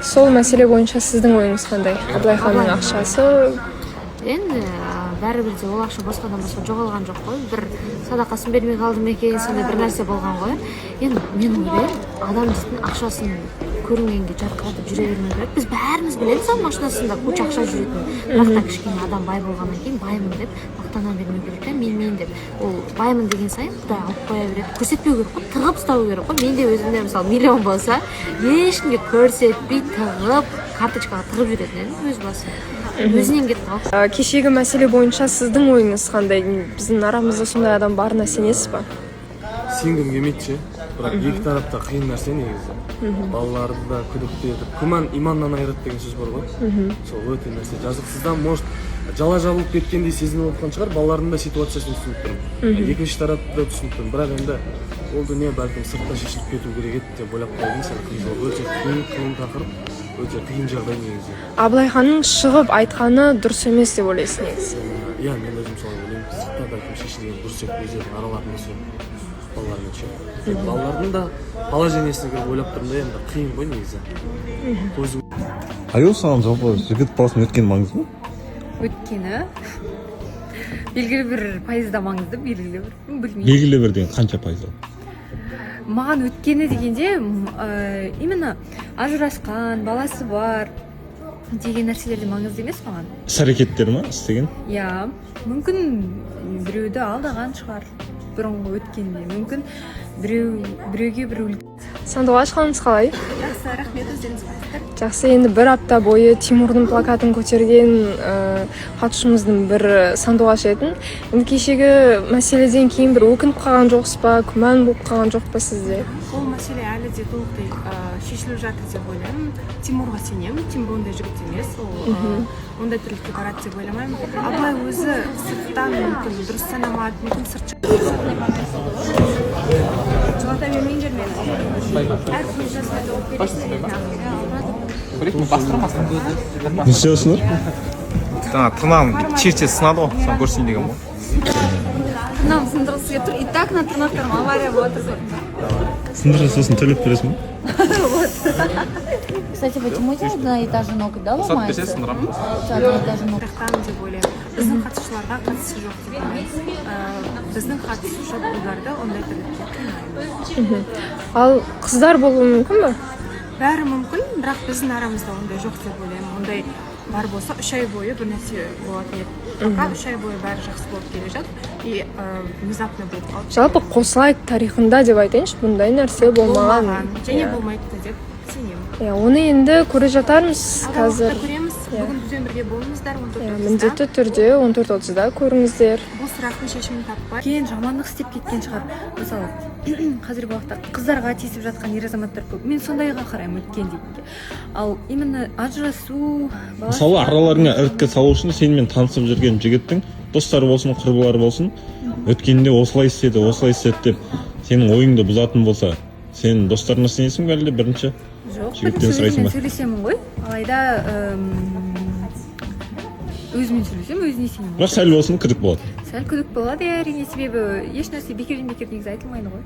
Сол мәселе бойынша сіздің ойыңыз қандай? Абылайханның ақшасы енді бәрібір де ол ақша босқадан босқа жоғалған жоқ қой, бір садақасын бермей қалды ма екен, сондай бір нәрсе болған ғой. Енді мен ойлаймын, адам дейтін ақшасын көрінгенге жарқыратып жүре бермеу керек. Біз бәріміз білеміз ал машинасында куча ақша жүретін, бірақ та кішкене адам бай болғаннан кейін баймын деп мақтана бермеу керек та, мен деп. Ол баймын деген сайын Құдай алып қоя береді. Көрсетпеу керек қой, тығып ұстау керек қой. Менде өзімде мысалы миллион болса, ешкімге көрсетпей тығып карточкаға тығып жүретін өз басым. Өзінен кетіп қалды. Кешегі мәселе бойынша сіздің ойыңыз қандай? Біздің арамызда сондай адам барына сенесіз ба? Сенгім келмейді ше, бірақ екі тарапта қиын нәрсе негізі. Балаларды да күдікті етіп, күмән иманнан айырады деген сөз бар ғой. Сол өте нәрсе. Жазықсыздан может жала жабылып кеткендей сезініп отқан шығар, балалардың да ситуациясын түсініп тұрмын. Екінші тарапты да түсініп тұрмын, бірақ енді ол дүние бәлкім сыртта шешіліп кету керек еді деп ойлап қалдым. Сәл өте қиын тақырып, өте қиын жағдай негізі. Абылайханның шығып айтқаны дұрыс емес деп ойлайсыз негізі? Иә, мен өзім солай ойлаймын. Сыртта бәлкім шешілген дұрыс еді, өздерінің араларында сол балалармен ше. Балалардың да положениесіне кіріп ойлап тұрмын да, енді қиын ғой негізі. Аю саған жалпы жігіт баласын өткен маңызды ма? Өткені белгілі бір пайызда маңызды, белгілі бір, білмеймін. Белгілі бір деген қанша пайыз? Маған өткені дегенде именно ажырасқан, баласы бар деген нәрселерде маңызды емес маған. Іс-әрекеттер ма істеген? Иә, мүмкін біреуді алдаған шығар бұрынғы өткенде, мүмкін біреуге бір Сандуғаш ханымыз қалай? Жақсы, рахмет, өздеріңіз қалайсыздар? Жақсы, енді бір апта бойы Тимурдың плакатын көтерген қатысушымыздың бір Сандуғаш етін. Енді кешегі мәселеден кейін бір өкініп қалған жоқсыз ба, күмән болып қалған жоқ па сізде? Ол мәселе әлі де толықтай шешіліп жатыр деп ойлаймын. Тимурға сенемін, Тимур ондай жігіт емес, ол ондай тірлікке барады деп ойламаймын. Абылай өзі сырттан мүмкін дұрыс санамады, мүмкін сыртша жылата бермеңдер Не істейсіңдер? Жаңа тырнағым черче сынады ғой, соны көрсейін деген ғой. Тырнағым сындырғысы келіп тұр, и так на тырнақтарым авария болып жатыр. Сындырса сосын төлеп бересің ба? Кстати, почему одна и та же нога, да, ломается? Одна и та же нога. Деп ойлаймын. Біздің қатысушыларға қатысы жоқ деп ойлаймын. Біздің қатысушы ұлдарды ондай тірлікке қимаймыз. Ал қыздар болуы мүмкін ба? Бәрі мүмкін, бірақ біздің арамызда ондай жоқ деп ойлаймын. Ондай бар болса 3 ай бойы бір нәрсе болатын еді. Пока 3 ай бойы бәрі жақсы болып келе жатыр и внезапно болып қалды. Жалпы Қосылай тарихында деп айтайыншы, бұндай нәрсе болмаған. Және болмайды деп сенемін. Оны енді көре жатармыз қазір. Көреміз. Бүгін бізбен бірге болыңыздар 14:30-да. Міндетті түрде 14:30-да көріңіздер. Бұл сұрақтың шешімін таппай. Кейін жамандық істеп кеткен шығар. Мысалы, қазіргі уақытта қыздарға тиісіп жатқан ер азаматтар көп. Мен сондайға қараймын өткен дегенге. Ал именно ажырасу, Мысалы араларыңа іріткі салу үшін сенімен танысып жүрген жігіттің достары болсын, құрбылары болсын, өткенде осылай істеді деп сенің ойыңды бұзатын болса, сен достарына сенесің бе әлде бірінші? жоқ, жігіттен сұрайсың ба? сөйлесемін ғой. Алайда өзімен сөйлесем, өзіне сенемін. Бірақ сәл болсын күдік болады. Сәл күдік болады, әрине, себебі еш нәрсе бекерден негізі айтылмайды ғой.